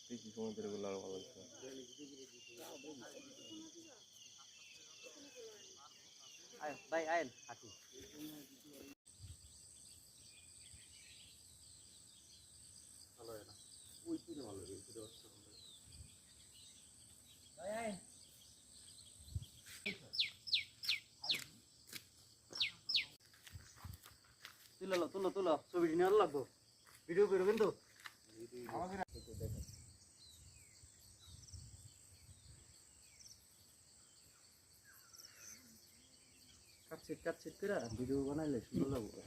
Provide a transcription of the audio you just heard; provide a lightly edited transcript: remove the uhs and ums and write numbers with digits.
দেখি সমুদ্রের গুলো আরো ভালো হচ্ছে। ভাই আইন হাঁটি ভালো হয় না ওই তুই ভালো হবে তুই ভাই আইন তুলো তুলো তুলো ছবি নিয়ে লাগবো ভিডিও করো কিন্তু আমাদের কাটছিট করে ভিডিও বানাইলে সুন্দর লাগবে।